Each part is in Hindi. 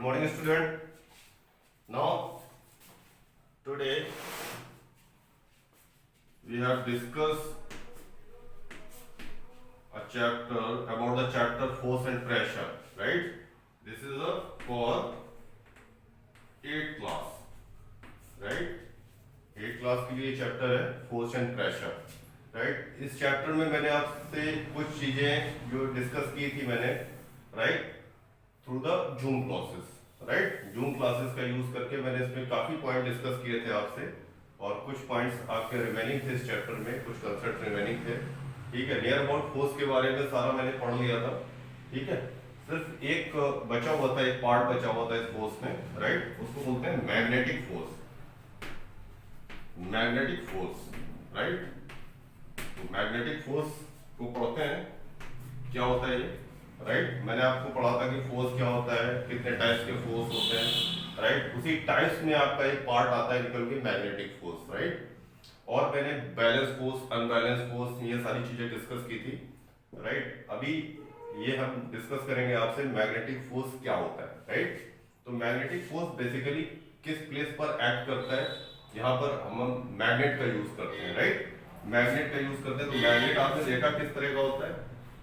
morning, student. Now, today we have discussed a chapter about the chapter force and pressure, right? This is a for 8th class, right? 8th class के लिए चैप्टर है फोर्स एंड प्रेशर, राइट? इस चैप्टर में मैंने आपसे कुछ चीजें जो डिस्कस की थी मैंने, right, through the zoom classes, right? Zoom classes का यूज करके मैंने इसमें काफी पॉइंट डिस्कस किए थे आपसे, और कुछ पॉइंट्स आपके रिमेनिंग थे इस चैप्टर में, कुछ कंसेप्ट रिमेनिंग थे, ठीक है? नियर अबाउट फोर्स के बारे में सारा मैंने पढ़ लिया था, ठीक है? सिर्फ एक बचा हुआ था, एक पार्ट बचा हुआ था इस फोर्स में, राइट? उसको बोलते हैं magnetic force, magnetic force, right? तो मैग्नेटिक फोर्स को पढ़ते हैं, क्या होता है ये, राइट? मैंने आपको पढ़ा था कि फोर्स क्या होता है, कितने टाइप्स के फोर्स होते हैं, राइट? उसी टाइप्स में आपका एक पार्ट आता है निकल के मैग्नेटिक फोर्स, राइट? और मैंने बैलेंस फोर्स, अनबैलेंस फोर्स, ये सारी चीजें डिस्कस की थी, राइट? अभी ये हम डिस्कस करेंगे आपसे मैग्नेटिक फोर्स क्या होता है, राइट? तो मैग्नेटिक फोर्स बेसिकली किस प्लेस पर एक्ट करता है, यहाँ पर हम मैग्नेट का यूज करते हैं, राइट? मैग्नेट का यूज करते हैं। तो मैग्नेट आपने देखा किस तरह का होता है,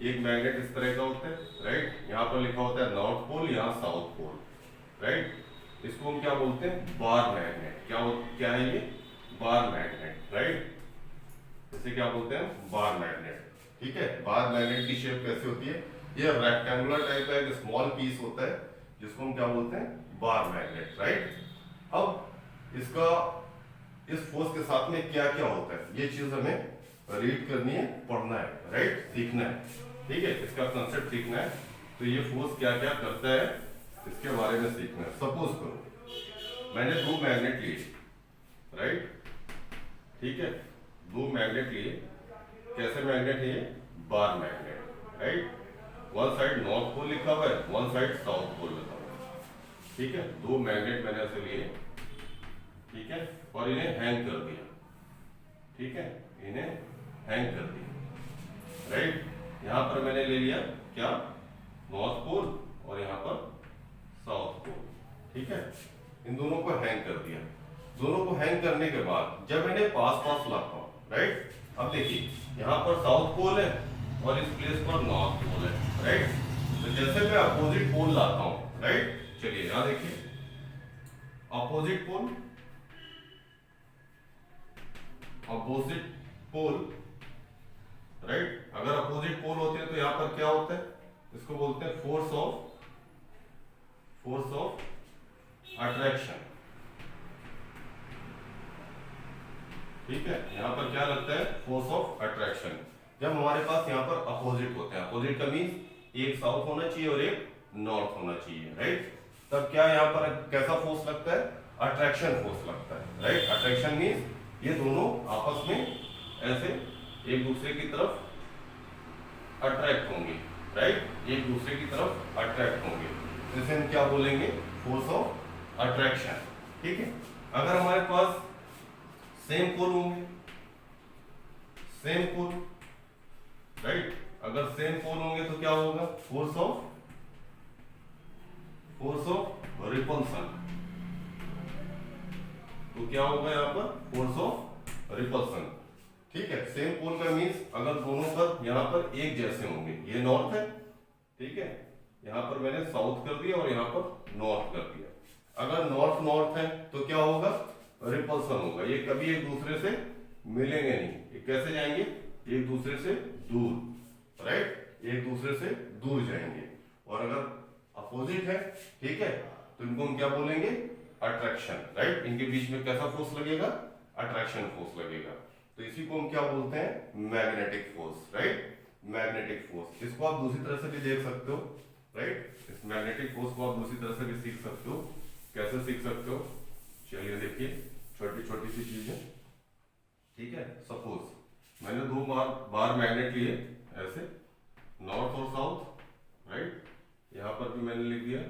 एक मैग्नेट इस तरह का होता है, राइट? यहाँ पर लिखा होता है नॉर्थ पोल, यहाँ साउथ पोल, राइट? इसको हम क्या बोलते हैं, बार मैग्नेट। क्या है ये, बार मैग्नेट, राइट? इसे क्या बोलते हैं, बार मैग्नेट, ठीक है? बार मैग्नेट की शेप कैसे होती है, ये रेक्टेंगुलर टाइप का एक स्मॉल पीस होता है जिसको हम क्या बोलते हैं, बार मैग्नेट, राइट? अब इसका इस फोर्स के साथ में क्या क्या होता है, ये चीज हमें रीड करनी है, पढ़ना है, राइट? सीखना है, ठीक है? इसका कंसेप्ट सीखना है। तो ये फोर्स क्या क्या करता है इसके बारे में सीखना है। सपोज करो मैंने दो मैग्नेट लिए, राइट? ठीक है, दो मैग्नेट लिए, कैसे मैग्नेट है ये, bar magnet, right? One side north pole लिखा हुआ है, वन साइड साउथ पोल लिखा हुआ है, ठीक है? दो मैग्नेट मैंने ऐसे लिए, ठीक है? और इन्हें हैंग कर दिया, ठीक है? इन्हें हैंग कर दिया, राइट? यहां पर मैंने ले लिया क्या, नॉर्थ पोल, और यहां पर साउथ पोल, ठीक है? इन दोनों को हैंग कर दिया। दोनों को हैंग करने के बाद जब इन्हें पास पास लाता हूं, राइट? अब देखिए यहां पर साउथ पोल है और इस प्लेस पर नॉर्थ पोल है, राइट? तो जैसे मैं अपोजिट पोल लाता हूं, राइट? चलिए यहां देखिए opposite pole, opposite pole, right? अगर अपोजिट पोल होते हैं तो यहां पर क्या होता है, इसको बोलते हैं फोर्स ऑफ अट्रैक्शन, ठीक है? यहां पर क्या लगता है, फोर्स ऑफ अट्रैक्शन। जब हमारे पास यहां पर अपोजिट होते हैं, अपोजिट का मीन्स एक साउथ होना चाहिए और एक नॉर्थ होना चाहिए, राइट? तब क्या यहां पर कैसा फोर्स लगता है, अट्रैक्शन फोर्स लगता है, राइट? अट्रैक्शन मीन्स ये दोनों आपस में ऐसे एक दूसरे की तरफ अट्रैक्ट होंगे, राइट? एक दूसरे की तरफ अट्रैक्ट होंगे, इसे हम क्या बोलेंगे, फोर्स ऑफ अट्रैक्शन, ठीक है? अगर हमारे पास सेम पोल होंगे, सेम पोल, राइट? अगर सेम पोल होंगे तो क्या होगा, फोर्स ऑफ रिपल्सन। तो क्या होगा यहाँ पर, फोर्स ऑफ रिपल्सन, ठीक है? सेम पोल का मीन्स अगर दोनों पर यहाँ पर एक जैसे होंगे, ये नॉर्थ है, ठीक है? यहाँ पर मैंने साउथ कर दिया और यहाँ पर नॉर्थ कर दिया। अगर नॉर्थ नॉर्थ है तो क्या होगा, रिपल्सन होगा, ये कभी एक दूसरे से मिलेंगे नहीं, ये कैसे जाएंगे, एक दूसरे से दूर, राइट? एक दूसरे से दूर जाएंगे। और अगर अपोजिट है, ठीक है, तो इनको हम क्या बोलेंगे, अट्रैक्शन, राइट? इनके बीच में कैसा फोर्स लगेगा, अट्रैक्शन फोर्स लगेगा। तो इसी को हम क्या बोलते हैं, magnetic force, right? Magnetic force. इसको आप दूसरी तरह से भी देख सकते हो, राइट? इस मैग्नेटिक फोर्स को आप दूसरी तरह से भी सीख सकते हो। कैसे सीख सकते हो, चलिए देखिए, छोटी छोटी सी चीजें, ठीक है? सपोज मैंने दो बार मैग्नेट लिए ऐसे, नॉर्थ और साउथ, राइट? यहां पर भी मैंने लिख दिया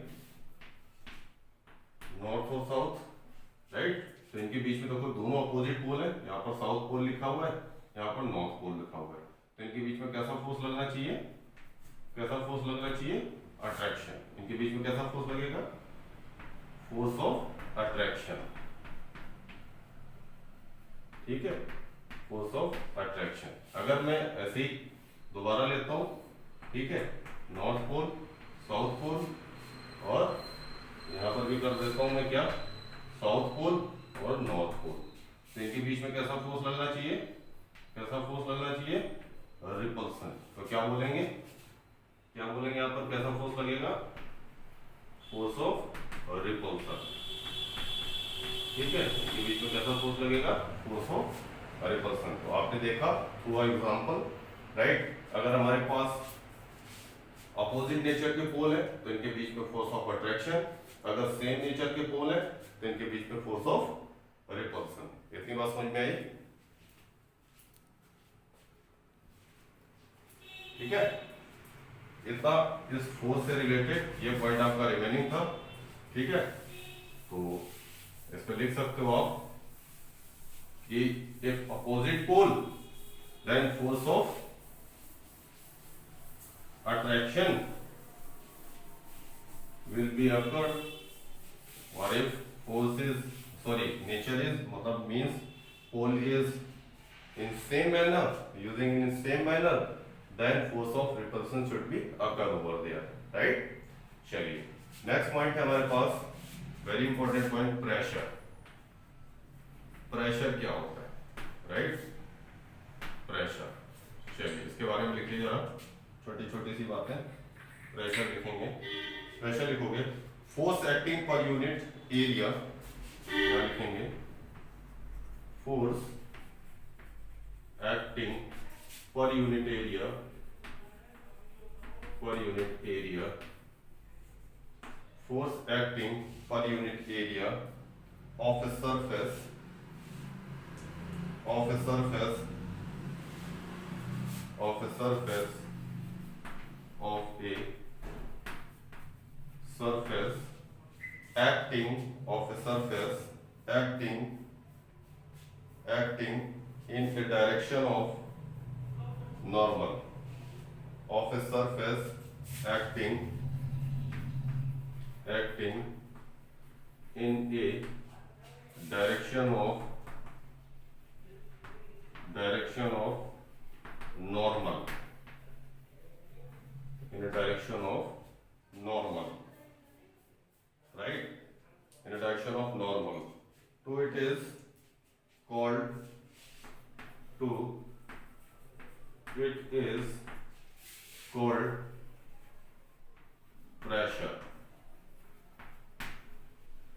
नॉर्थ और साउथ, राइट? तो इनके बीच में देखो दोनों अपोजिट पोल है, यहाँ पर साउथ पोल लिखा हुआ है, यहाँ पर नॉर्थ पोल लिखा हुआ है। तो इनके बीच में कैसा फोर्स लगना चाहिए, कैसा फोर्स लगना चाहिए, अट्रैक्शन। इनके बीच में कैसा फोर्स लगेगा, फोर्स ऑफ अट्रैक्शन, ठीक है, फोर्स ऑफ अट्रैक्शन। अगर मैं ऐसे ही दोबारा लेता हूं, ठीक है, नॉर्थ पोल, साउथ पोल, और यहां पर भी कर देता हूं मैं क्या, साउथ पोल और नॉर्थ पोल। तो इनके बीच में कैसा फोर्स लगना चाहिए, कैसा फोर्स लगना चाहिए, रिपल्सन। तो क्या बोलेंगे, क्या बोलेंगे यहां पर, कैसा फोर्स लगेगा, फोर्स ऑफ रिपल्सन, ठीक है। इनके बीच में कैसा फोर्स लगेगा, फोर्स ऑफ रिपल्सन। तो आपने देखा थ्रू एग्जांपल, राइट। अगर हमारे पास अपोजिट नेचर के पोल है तो इनके बीच में फोर्स ऑफ अट्रैक्शन, अगर सेम नेचर के पोल है तो इनके बीच में फोर्स ऑफ रिपल्सन। इतनी बात समझ में आई, ठीक है। इतना इस फोर्स से रिलेटेड ये पॉइंट आपका रिमेनिंग था, ठीक है। तो इस पे लिख सकते हो आप कि if opposite pole then force of attraction will be occurred, or if force is nature is मतलब means pole is in same manner, using in same manner, then force of repulsion should be occur over there, right। चलिए नेक्स्ट पॉइंट है हमारे पास, very important point, pressure. Pressure क्या होता है, राइट, प्रेशर। चलिए इसके बारे में लिखिए जरा, छोटी छोटी सी बातें। प्रेशर लिखेंगे, प्रेशर लिखोगे फोर्स एक्टिंग पर यूनिट एरिया, यहाँ लिखेंगे फोर्स एक्टिंग पर यूनिट एरिया, पर यूनिट एरिया, फोर्स एक्टिंग पर unit area of a surface, of a surface, of a surface, of a surface, acting of a surface, acting in a direction of normal, of a surface acting in a direction of normal, in a direction of normal, right, in a direction of normal. So it is called pressure,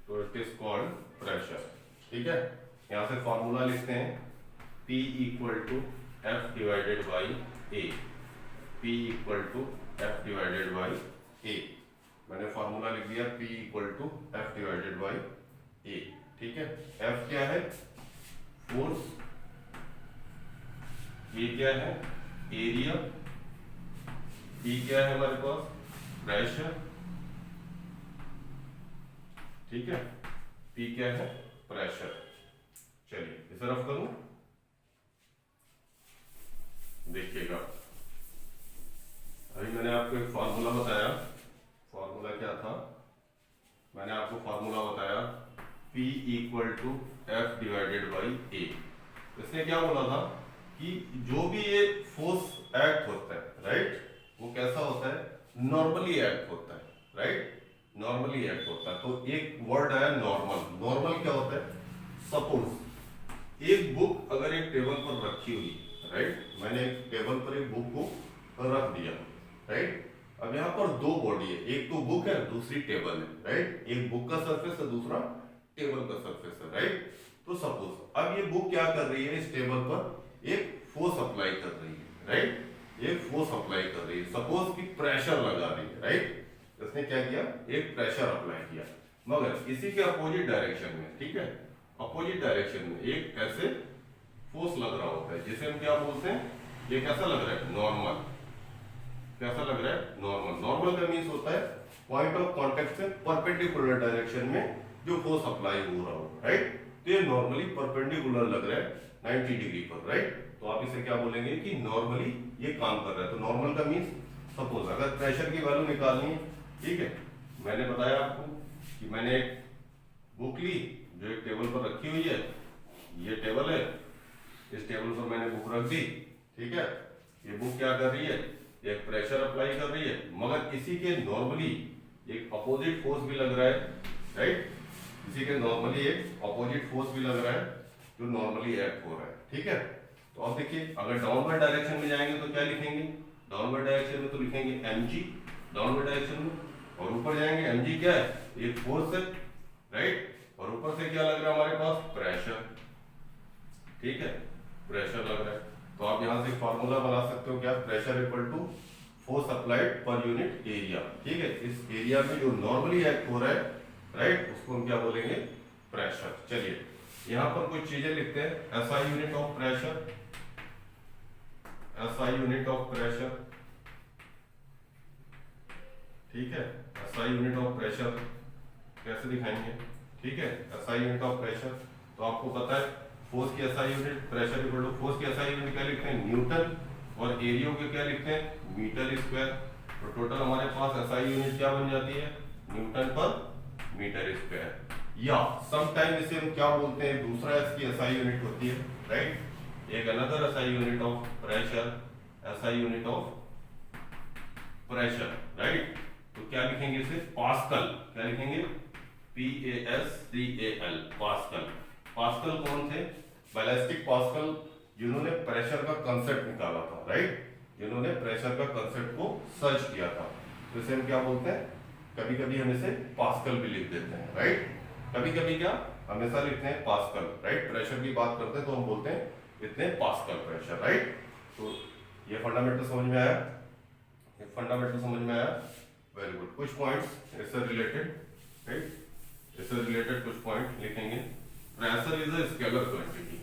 तो it is called pressure, ठीक है। यहां से फॉर्मूला लिखते हैं, P equal to F divided by A, P equal to F divided by A। मैंने फॉर्मूला लिख दिया P equal to F divided by A, ठीक है। F क्या है, फोर्स, A क्या है, एरिया, P क्या है हमारे पास, प्रेशर, ठीक है, P क्या है, प्रेशर। चलिए इसे रफ करूं, देखिएगा। अभी मैंने आपको एक फॉर्मूला बताया, फॉर्मूला क्या था, मैंने आपको फॉर्मूला बताया P equal to F divided by A। इसने क्या बोला था कि जो भी ये फोर्स एक्ट होता है, राइट, वो कैसा होता है, नॉर्मली एक्ट होता है, राइट, नॉर्मली एक्ट होता है। तो एक वर्ड आया नॉर्मल। नॉर्मल क्या होता है, सपोज एक बुक अगर एक टेबल पर रखी हुई, राइट, मैंने एक टेबल पर एक बुक को रख दिया, राइट। अब यहाँ पर दो बॉडी है, एक तो बुक है, दूसरी टेबल है, राइट। एक बुक का सरफेस है, दूसरा टेबल का सरफेस है, राइट। तो सपोज अब ये बुक क्या कर रही है, इस टेबल पर एक फोर्स अप्लाई कर रही है, राइट, एक फोर्स अप्लाई कर रही है, सपोज कि प्रेशर लगा रही है, राइट। इसने क्या किया, एक प्रेशर अप्लाई किया, मगर इसी के अपोजिट डायरेक्शन में, ठीक है, अपोजिट डायरेक्शन में एक ऐसे फोर्स लग रहा होता है जिसे हम क्या बोलते हैं, ये कैसा लग रहा है, नॉर्मल। कैसा लग रहा है, नॉर्मल। नॉर्मल का मीन्स होता है पॉइंट ऑफ कांटेक्ट से परपेंडिकुलर डायरेक्शन में जो फोर्स अप्लाई हो रहा हो, राइट। तो ये नॉर्मली परपेंडिकुलर लग रहा है 90 डिग्री पर, राइट। तो आप इसे क्या बोलेंगे कि नॉर्मली ये काम कर रहा है। तो नॉर्मल का मीन्स, सपोज अगर प्रेशर की वैल्यू निकालनी है, ठीक है, मैंने बताया आपको कि मैंने एक बुक ली जो एक टेबल पर रखी हुई है, ये टेबल है, इस टेबल पर मैंने बुक रख दी, ठीक है। ये बुक क्या कर रही है, एक प्रेशर अप्लाई कर रही है, मगर इसी के नॉर्मली एक अपोजिट फोर्स भी लग रहा है, राइट। इसी के नॉर्मली एक अपोजिट फोर्स भी लग रहा है जो नॉर्मली एक्ट हो रहा है, ठीक है। तो अब देखिए, अगर डाउनवर्ड डायरेक्शन में जाएंगे तो क्या लिखेंगे, डाउनवर्ड डायरेक्शन में तो लिखेंगे mg डाउनवर्ड डायरेक्शन में, और ऊपर जाएंगे mg क्या है, एक फोर्स है, राइट। और ऊपर से क्या लग रहा है हमारे पास, प्रेशर, ठीक है, प्रेशर लग रहा है। तो आप यहां से फॉर्मूला बना सकते हो क्या, pressure equal to force applied per unit area, ठीक है। इस एरिया में जो नॉर्मली एक्ट हो रहा है, राइट, उसको हम क्या बोलेंगे, प्रेशर। चलिए यहां पर कुछ चीजें लिखते हैं, SI unit of pressure, SI unit of pressure, ठीक है। एसआई यूनिट ऑफ प्रेशर कैसे दिखाएंगे, ठीक है, एसआई यूनिट ऑफ प्रेशर। तो आपको पता है फोर्स की SI unit, pressure equal to force की एसआई यूनिट क्या लिखते हैं, न्यूटन, और एरिया के क्या लिखते हैं, मीटर स्क्वायर। तो टोटल हमारे पास एसआई यूनिट क्या बन जाती है, न्यूटन पर मीटर स्क्वायर, या समटाइम इसे हम क्या बोलते हैं, दूसरा इसकी एसआई यूनिट होती है, राइट। एक another SI unit of pressure, SI unit of pressure, right. तो क्या लिखेंगे इसे, पास्कल, क्या लिखेंगे, PASCAL, पास्कल। पास्कल कौन थे, बैलिस्टिक पास्कल, जिन्होंने प्रेशर का कंसेप्ट निकाला था, राइट, जिन्होंने प्रेशर का कंसेप्ट को सर्च किया था। तो इसे हम क्या बोलते हैं, कभी कभी हम इसे पास्कल भी लिख देते हैं, राइट। कभी कभी क्या, हमेशा लिखते हैं पास्कल, राइट। प्रेशर की बात करते हैं तो हम बोलते हैं इतने पास्कल प्रेशर, राइट। तो ये फंडामेंटल समझ में आया, ये फंडामेंटल समझ में आया, वेरी गुड। कुछ पॉइंट्स इससे रिलेटेड, राइट, इससे रिलेटेड कुछ पॉइंट लिखेंगे। Pressure is a scalar quantity,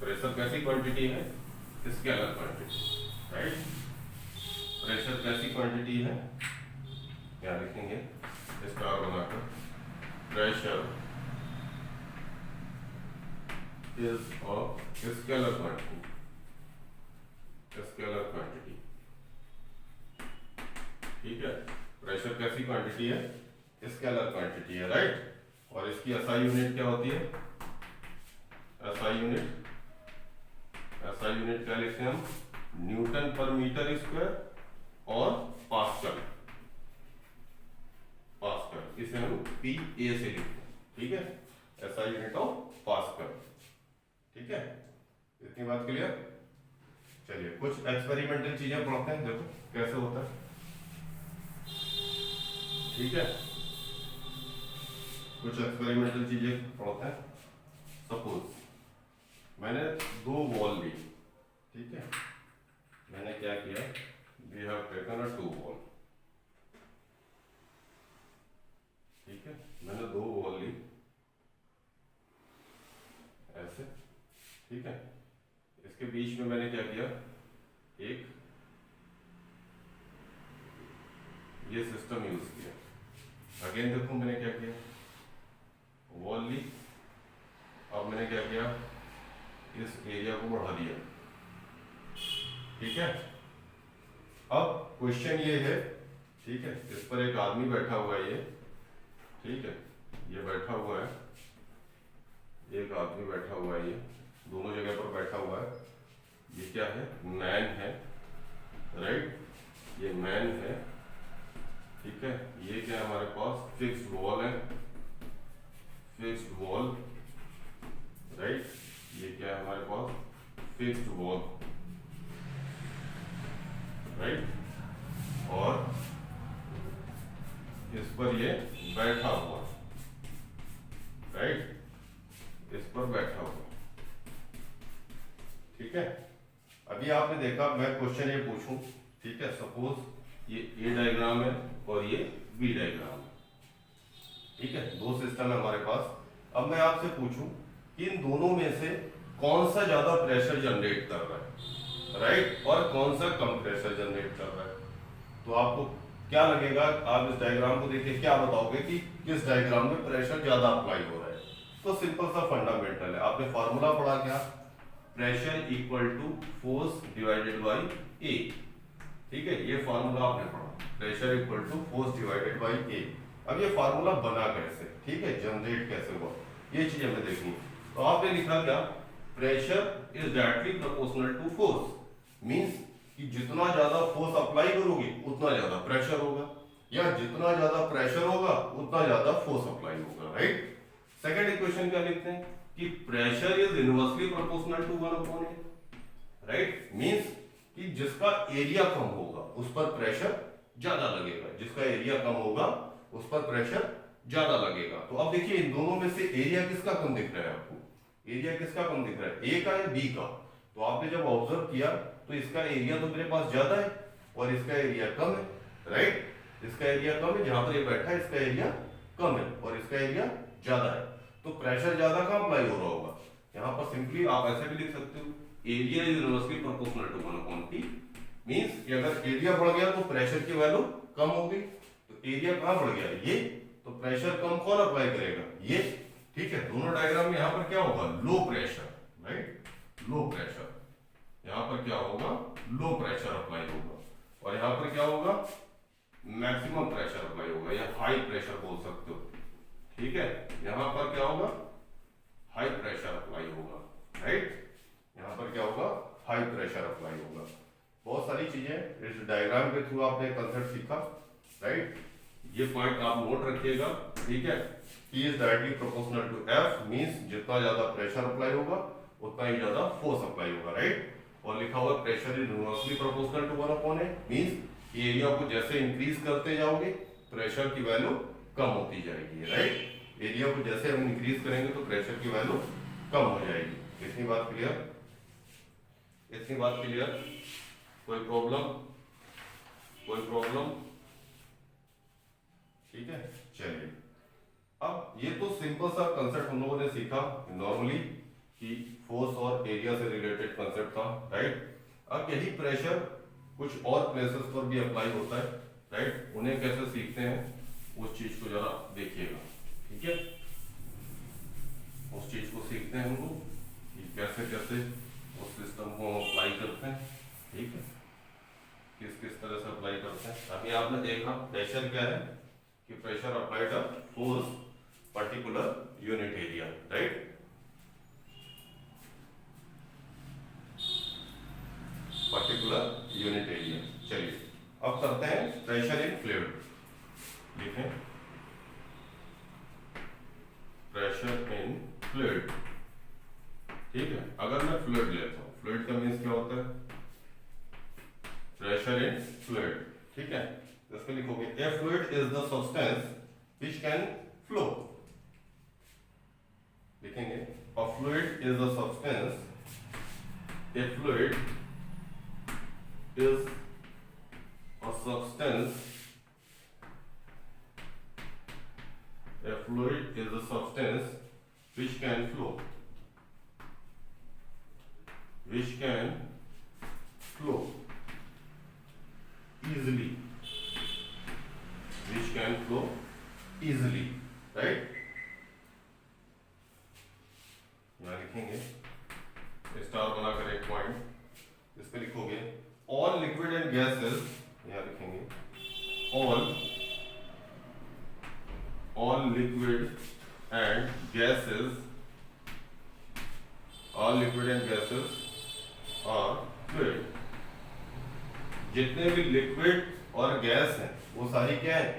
pressure कैसी क्वांटिटी है, स्केलर क्वांटिटी, राइट। प्रेशर कैसी क्वांटिटी है, क्या लिखेंगे, स्टार बनाकर, pressure is a scalar quantity, scalar quantity, ठीक है। प्रेशर कैसी क्वांटिटी है, स्केलर क्वांटिटी है, राइट। और इसकी एसआई यूनिट क्या होती है, एसआई यूनिट, एसआई यूनिट क्या लिखते हैं हम, न्यूटन पर मीटर स्क्वायर और पास्कल, पास्कल इसे हम PA से लिखते हैं, ठीक है, एसआई यूनिट ऑफ पास्कल, ठीक है। इतनी बात क्लियर। चलिए कुछ एक्सपेरिमेंटल चीजें पढ़ते हैं, देखो कैसे होता है, ठीक है। कुछ एक्सपेरिमेंटल चीजें पढ़ते हैं। सपोज मैंने दो वॉल ली, ठीक है, मैंने क्या किया, we have taken a 2 wall, ठीक है, मैंने 2 वॉल ली ऐसे, ठीक है। इसके बीच में मैंने क्या किया, एक ये सिस्टम यूज किया। अगेन देखो मैंने क्या किया, वॉल ली, अब मैंने क्या किया, इस एरिया को बढ़ा दिया, ठीक है। अब क्वेश्चन ये है, ठीक है, इस पर एक आदमी बैठा हुआ है, ये ठीक है, ये बैठा हुआ है, एक आदमी बैठा हुआ है, ये दोनों जगह पर बैठा हुआ है। ये क्या है, मैन है, राइट, ये मैन है, ठीक है। ये क्या है, हमारे पास फिक्स्ड वॉल है, फिक्स्ड वॉल, राइट, ये क्या है हमारे पास, फिक्स्ड वॉल, राइट, और इस पर ये बैठा हुआ, राइट, इस पर बैठा हुआ, ठीक है। अभी आपने देखा, मैं क्वेश्चन ये पूछूं, ठीक है, सपोज ये ए डायग्राम है और ये बी डायग्राम है, ठीक है, दो सिस्टम है हमारे पास। अब मैं आपसे पूछूं कि इन दोनों में से कौन सा ज्यादा प्रेशर जनरेट कर रहा है, राइट, और कौन सा कम प्रेशर जनरेट कर रहा है, तो आपको क्या लगेगा, आप इस डायग्राम को देखिए क्या बताओगे कि किस डायग्राम में प्रेशर ज्यादा अप्लाई हो रहा है। तो सिंपल सा फंडामेंटल है, आपने फॉर्मूला पढ़ा क्या, pressure equal to force divided by A, ठीक है, ये फॉर्मूला आपने पढ़ा, pressure equal to force divided by A. अब ये फार्मूला बना कैसे, ठीक है, जनरेट कैसे हुआ, ये चीज हमें देखनी। तो आपने लिखा क्या, pressure is directly proportional to force, means कि जितना ज्यादा फोर्स अप्लाई करोगे उतना ज्यादा प्रेशर होगा, या जितना ज्यादा प्रेशर होगा उतना ज्यादा फोर्स अप्लाई होगा, राइट। सेकंड इक्वेशन क्या लिखते हैं कि pressure is inversely proportional to 1/A, right, means कि जिसका एरिया कम होगा उस पर प्रेशर ज्यादा लगेगा, जिसका एरिया कम होगा उस पर प्रेशर ज्यादा लगेगा। तो अब देखिए इन दोनों में से एरिया किसका कम दिख रहा है आपको, एरिया किसका कम दिख रहा है, ए का या बी का। तो आपने जब ऑब्जर्व किया तो इसका एरिया तो मेरे पास ज्यादा है और इसका एरिया कम है, राइट, इसका एरिया कम है, जहां पर ये बैठा है इसका एरिया कम है और इसका एरिया ज्यादा है, तो प्रेशर ज्यादा कहां अप्लाई हो रहा होगा, यहाँ पर सिंपली आप ऐसे भी लिख सकते हो, area is inversely proportional to 1/P, means कि अगर एरिया बढ़ गया तो प्रेशर की वैल्यू कम होगी। तो एरिया कहां बढ़ गया, ये, तो प्रेशर कम कौन अप्लाई करेगा, ये, ठीक है। दोनों डायग्राम में यहाँ पर क्या होगा, low pressure, right, low pressure, यहाँ पर क्या होगा, लो प्रेशर अप्लाई होगा, और यहाँ पर क्या होगा, मैक्सिमम प्रेशर अप्लाई होगा या हाई प्रेशर बोल सकते हो, ठीक है। यहाँ पर क्या होगा, हाई प्रेशर अप्लाई होगा, राइट, यहाँ पर क्या होगा, हाई प्रेशर अप्लाई होगा। बहुत सारी चीजें इस डायग्राम के थ्रू आपने कंसेप्ट सीखा, राइट। ये पॉइंट आप नोट रखिएगा, ठीक है। P is directly proportional to F, means जितना ज्यादा प्रेशर अप्लाई होगा उतना ही ज्यादा फोर्स अप्लाई होगा, राइट। और लिखा हुआ pressure is inversely proportional to 1/A, means area को जैसे इंक्रीज करते जाओगे प्रेशर की वैल्यू कम होती जाएगी, राइट। एरिया को जैसे हम इंक्रीज करेंगे तो प्रेशर की वैल्यू कम हो जाएगी। इतनी बात क्लियर, इतनी बात क्लियर, कोई प्रॉब्लम, कोई प्रॉब्लम, ठीक है। चलिए अब ये तो सिंपल सा कंसेप्ट हम लोगों ने सीखा नॉर्मली कि फोर्स और एरिया से रिलेटेड कंसेप्ट था, राइट। अब यही प्रेशर कुछ और प्लेसेस पर भी अप्लाई होता है, राइट, उन्हें कैसे सीखते हैं उस चीज को जरा देखिएगा, ठीक है। उस चीज को सीखते हैं हम लोग कि कैसे कैसे उस सिस्टम को अप्लाई करते हैं, ठीक है, किस किस तरह से अप्लाई करते हैं। अभी आपने देखा प्रेशर क्या है कि pressure applied a force particular unit area, right. Particular unit area. चलिए अब करते हैं प्रेशर इन फ्लूइड, देखें प्रेशर इन फ्लूइड, ठीक है। अगर मैं फ्लूइड लेता हूं, फ्लूइड का मीन्स क्या होता है, प्रेशर इन फ्लूइड, ठीक है। इसमें लिखोगे a fluid is the substance which can flow, लिखेंगे a fluid is the substance, a fluid is a substance, a fluid is a substance which can flow, which can flow easily, which can flow easily, right। यहाँ लिखेंगे स्टार बनाकर एक पॉइंट, इस पे लिखोगे all liquid and gases, यहाँ लिखेंगे all liquid and gases, all liquid and gases are fluid। जितने भी लिक्विड और गैस हैं वो सारी क्या है,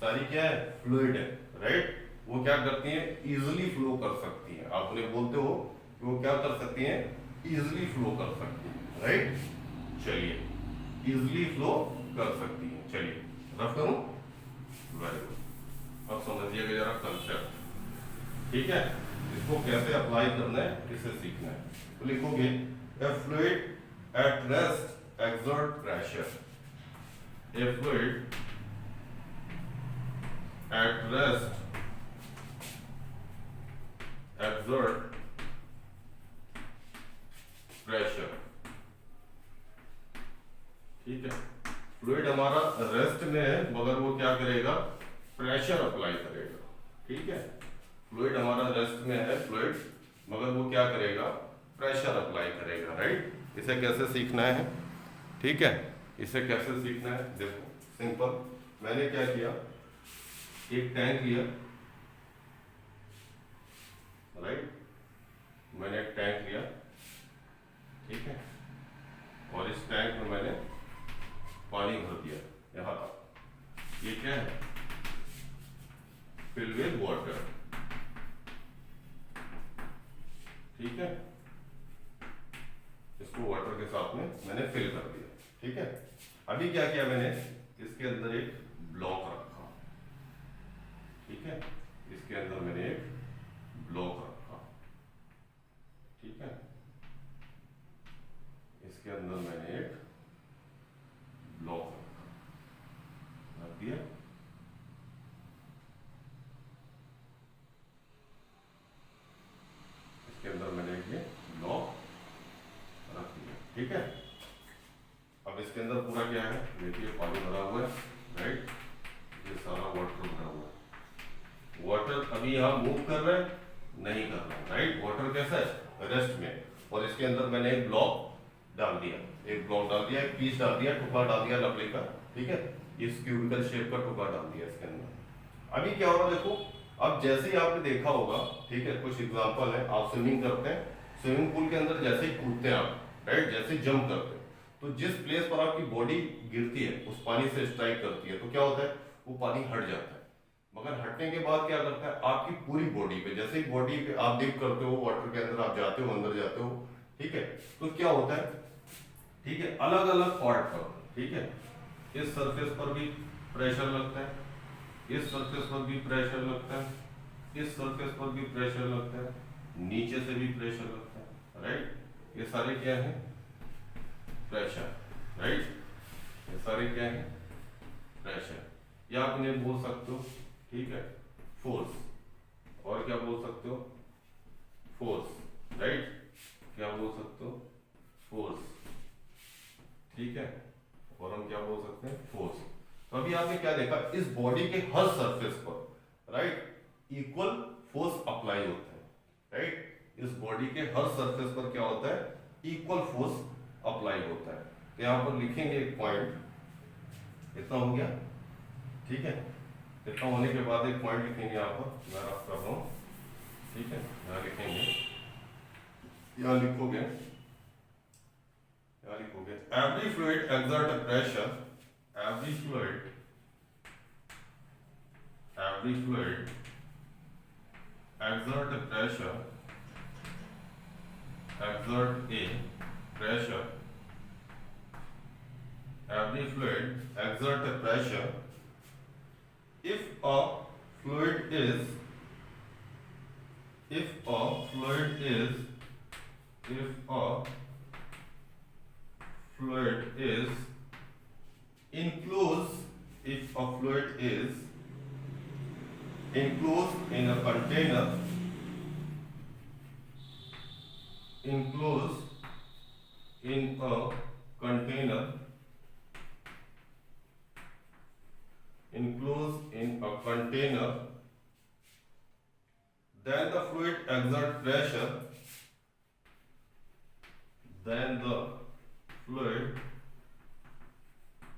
सारी क्या है, फ्लूइड है, राइट। वो क्या करती हैं, इजिली फ्लो कर सकती हैं। आप उन्हें बोलते हो कि वो क्या कर सकती हैं, इजिली फ्लो कर सकती हैं, राइट। चलिए इजिली फ्लो कर सकती है। चलिए रफ करूं, वेरी गुड। अब समझिएगा जरा कंसेप्ट, ठीक है। इसको कैसे अप्लाई करना है इसे सीखना है। तो लिखोगे a fluid at rest exert pressure, A fluid at rest exert pressure, ठीक है। फ्लूइड हमारा रेस्ट में है मगर वो क्या करेगा, प्रेशर अप्लाई करेगा, ठीक है। फ्लूइड हमारा रेस्ट में है फ्लूइड, मगर वो क्या करेगा, प्रेशर अप्लाई करेगा, राइट। इसे कैसे सीखना है, ठीक है, इसे कैसे सीखना है, देखो सिंपल। मैंने क्या किया, एक टैंक लिया, राइट, मैंने एक टैंक लिया, ठीक है, और इस टैंक में मैंने पानी भर दिया यहां तक। ये क्या है? फिल विद वाटर, ठीक है, इसको वाटर के साथ में मैंने फिल कर दिया, ठीक है। अभी क्या किया मैंने, इसके अंदर एक ब्लॉक रखा, ठीक है, इसके अंदर मैंने एक ब्लॉक रखा, ठीक है, इसके अंदर मैंने एक ब्लॉक रख दिया, इसके अंदर मैंने ये ब्लॉक रख दिया, ठीक है। अब इसके अंदर पूरा क्या है, देखिए पानी भरा हुआ है, राइट, ये सारा वाटर भरा हुआ है। वाटर अभी यहाँ मूव कर रहा है, नहीं कर रहा है, राइट, वाटर कैसा है, रेस्ट में, और इसके अंदर मैंने एक ब्लॉक डाल दिया, एक ब्लॉक डाल दिया, एक पीस डाल दिया, टुकड़ा डाल दिया लकड़ी का, ठीक है, इस क्यूबिकल शेप का टुकड़ा डाल दिया इसके अंदर। अभी क्या हो रहा है देखो, अब जैसे ही आपने देखा होगा, ठीक है, कुछ एग्जांपल है, आप स्विमिंग करते हैं, स्विमिंग पूल के अंदर जैसे ही कूदते हैं आप, राइट, जैसे जंप करते हैं, तो जिस प्लेस पर आपकी बॉडी गिरती है उस पानी से स्ट्राइक करती है, तो क्या होता है, वो पानी हट जाता है। मगर हटने के बाद क्या करता है, आपकी पूरी बॉडी पे, जैसे ही बॉडी पे आप डिप करते हो वाटर के अंदर, आप जाते हो अंदर जाते हो, ठीक है, तो क्या होता है, ठीक है, अलग अलग पार्ट पर, ठीक है, इस सरफेस पर भी प्रेशर लगता है, इस सरफेस पर भी प्रेशर लगता है, इस सरफेस पर भी प्रेशर लगता है, नीचे से भी प्रेशर लगता है, राइट, ये सारे क्या है, प्रेशर, राइट, ये सारे क्या है, प्रेशर, या आप इन्हें बोल सकते हो, ठीक है, फोर्स, और क्या बोल सकते हो, फोर्स, राइट, क्या बोल सकते हो, फोर्स, ठीक है, और हम क्या बोल सकते हैं, फोर्स। तो अभी आपने क्या देखा, इस बॉडी के हर सरफेस पर, राइट, इक्वल फोर्स अप्लाई होता है, राइट, इस बॉडी के हर सरफेस पर क्या होता है, इक्वल फोर्स अप्लाई होता है। तो यहां पर लिखेंगे एक पॉइंट, इतना हो गया, ठीक है, इतना होने के बाद एक पॉइंट लिखेंगे यहां पर, मैं रफ कर रहा हूं, ठीक है, यहां लिखेंगे, यहां लिखोगे, यहां लिखोगे, every fluid exert a pressure, every fluid exert a pressure, exert a pressure, every fluid exert a pressure if a fluid is enclosed, if a fluid is enclosed in a container, enclosed in a container, enclosed in a container, then the fluid exert pressure, then the fluid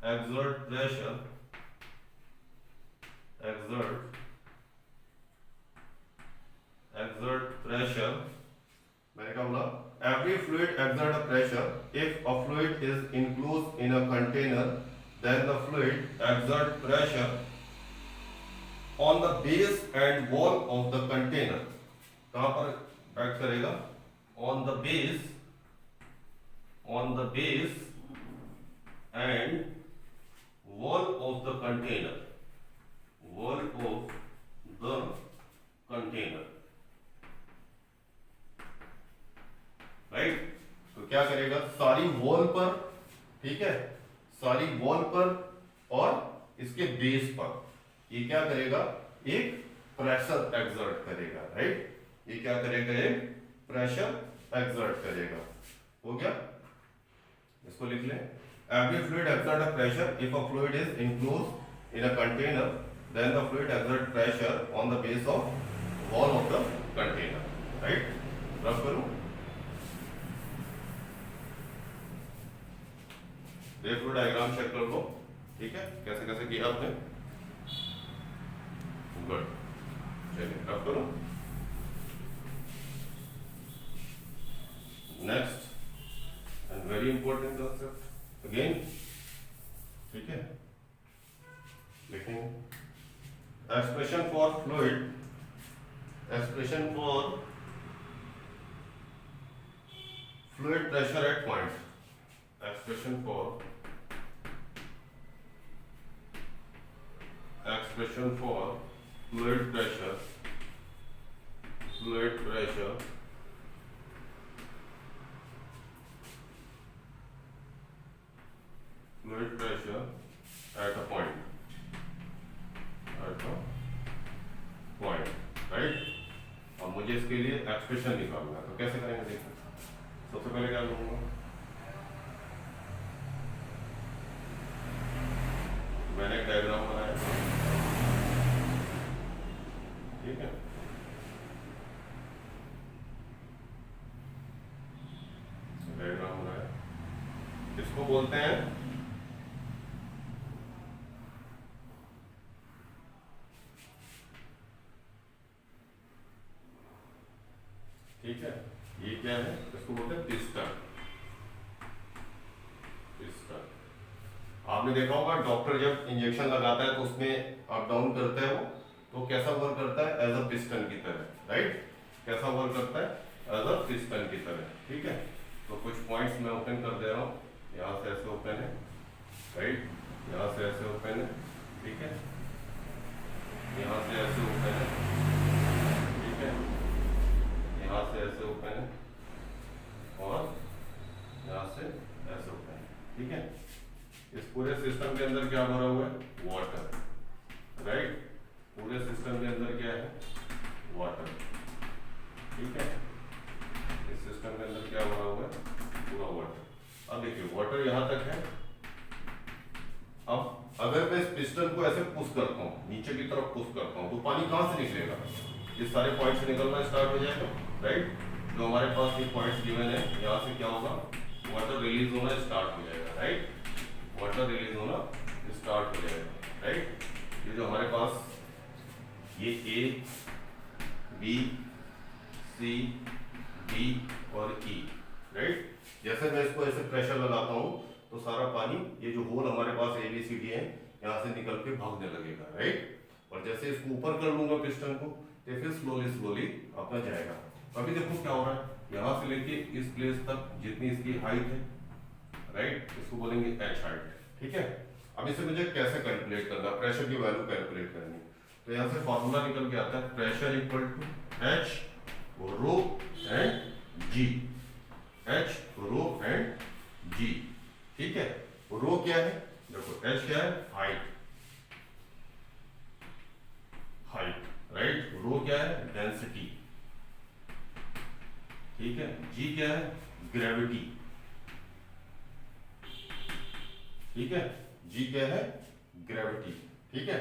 exert pressure, exert pressure, मैंने क्या बोला, every fluid exert a pressure if a fluid is enclosed in a container, then the fluid exert pressure on the base and wall of the container. कहाँ पर एक्ट करेगा, on the base and wall of the container, right, तो क्या करेगा, सारी वॉल पर, ठीक है, सारी वॉल पर और इसके बेस पर ये क्या करेगा, एक प्रेशर एक्सर्ट करेगा, राइट, ये क्या करेगा, एक प्रेशर एक्सर्ट करेगा, हो गया, इसको लिख लें, every fluid exert a pressure if a fluid is enclosed in a container, then the fluid exert pressure on the base of wall of the container, right, rough करूं, देख लो डायग्राम चेक कर लो, ठीक है, कैसे कैसे किया आपने, गुड, चलिए अब करो next and very important concept again, ठीक है। लिखेंगे expression for fluid, expression for fluid pressure at point, expression for fluid pressure fluid pressure at a point right. अब मुझे इसके लिए एक्सप्रेशन निकालना है, तो कैसे करेंगे देखो। सबसे पहले क्या करूंगा, मैंने एक डायग्राम बनाया, ठीक है। डायग्राम बनाया, इसको बोलते हैं ठीक है, ये क्या है, इसको बोलते हैं पिस्टन। आपने देखा होगा डॉक्टर जब इंजेक्शन लगाता है तो उसमें अप डाउन करता है वो, तो कैसा वर्क करता है, एज अ पिस्टन की तरह, राइट। कैसा वर्क करता है, एज अ पिस्टन की तरह, ठीक है। तो कुछ पॉइंट्स मैं ओपन कर दे रहा हूँ, यहाँ से ऐसे ओपन है, राइट, यहाँ से ऐसे ओपन है, ठीक है, यहाँ से ऐसे ओपन है, ठीक है, यहाँ से ऐसे ओपन है, और यहाँ से ऐसे ओपन है, ठीक है। इस पूरे सिस्टम के अंदर क्या भरा हुआ है, वाटर, राइट। पूरे सिस्टम के अंदर क्या है, वाटर, ठीक है। इस सिस्टम के अंदर क्या भरा हुआ है, पूरा वाटर। अब देखिए वाटर यहाँ तक है। अब अगर मैं इस पिस्टन को ऐसे पुश करता हूँ, नीचे की तरफ पुश करता हूँ, तो पानी कहाँ से निकलेगा, ये सारे पॉइंट से निकलना स्टार्ट हो जाएगा, राइट। जो हमारे पास ये पॉइंट्स गिवन है, यहाँ से क्या होगा, वाटर रिलीज होना स्टार्ट हो जाएगा, राइट। वाटर रिलीज होना स्टार्ट हो जाएगा, राइट। ये जो हमारे पास ये ए बी सी डी और ई, राइट। जैसे मैं इसको ऐसे प्रेशर लगाता हूँ तो सारा पानी, ये जो होल हमारे पास ए बी सी डी है, यहाँ से निकल के भागने लगेगा, राइट। और जैसे इसको ऊपर कर लूंगा पिस्टन को, तो फिर स्लोली अपना जाएगा। अभी देखो क्या हो रहा है, यहाँ से लेके इस प्लेस तक जितनी इसकी हाइट है, राइट, इसको बोलेंगे एच हाइट, ठीक है। अब इसे मुझे कैसे कैलकुलेट करना, प्रेशर की वैल्यू कैलकुलेट करनी, तो यहाँ से फॉर्मूला निकल के आता है, pressure equal to h rho and g, h rho and g, ठीक है। रो क्या है, देखो एच क्या है, हाइट, राइट। रो क्या है, डेंसिटी, ठीक है। जी क्या है, ग्रेविटी, ठीक है। जी क्या है, ग्रेविटी, ठीक है।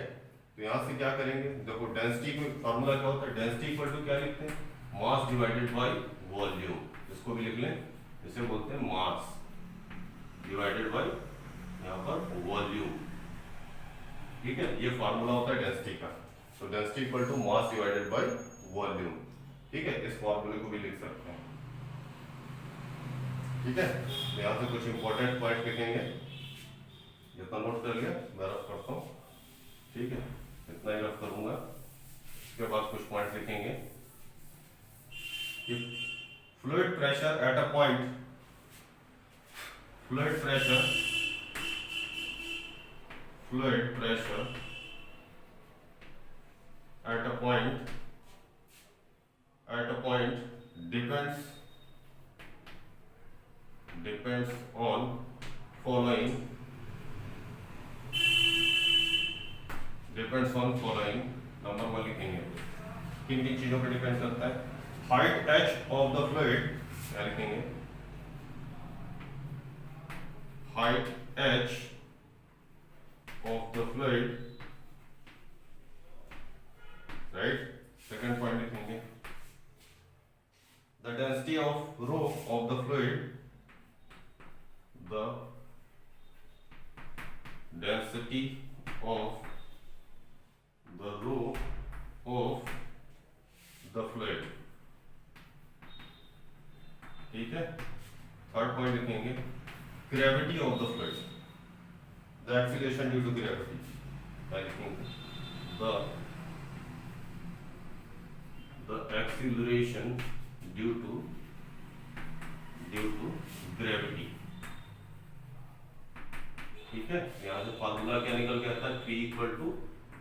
तो यहां से क्या करेंगे, देखो डेंसिटी का फॉर्मूला क्या होता है, डेंसिटी इक्वल टू क्या लिखते हैं, मास डिवाइडेड बाय वॉल्यूम, इसको भी लिख लें, इसे बोलते हैं मास डिवाइडेड बाय यहाँ पर वॉल्यूम, ठीक है। ये फॉर्मूला होता है डेंसिटी का। तो density equal to mass divided by volume, ठीक है। इस फॉर्मूले को भी लिख सकते हैं, ठीक है। यहाँ से कुछ इंपॉर्टेंट पॉइंट लिखेंगे, जितना नोट कर लिया मैं रफ करता हूँ, ठीक है। इतना ही रफ करूंगा, इसके बाद कुछ पॉइंट लिखेंगे कि fluid pressure at a point, fluid pressure at a point depends on following number 1 लिखेंगे, किन किन चीजों पर डिपेंड करता है, height h of the fluid, क्या लिखेंगे, height h of the fluid, right. Second point लिखेंगे, the density of rho of the fluid, the density of the rho point लिखेंगे, gravity of the fluid, the acceleration due to gravity, लिखेंगे the acceleration due to gravity. ठीक है, यहां से फार्मूला क्या निकल के आता है, P इक्वल टू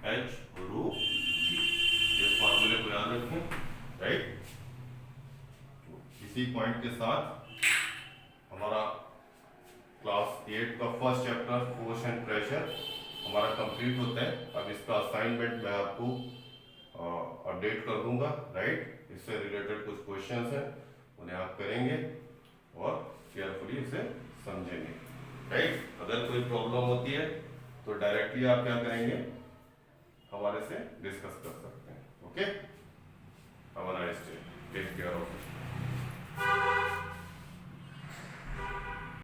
एच रो जी। ये फार्मूले को याद रखें, राइट। इसी पॉइंट के साथ हमारा क्लास 8 का first chapter force and pressure हमारा कंप्लीट होता है। अब इसका असाइनमेंट मैं आपको अपडेट कर दूंगा, राइट। इससे रिलेटेड कुछ क्वेश्चंस हैं, उन्हें आप करेंगे और केयरफुली इसे समझेंगे, राइट। अगर कोई प्रॉब्लम होती है तो डायरेक्टली आप क्या करेंगे, हमारे से डिस्कस कर सकते हैं। ओके।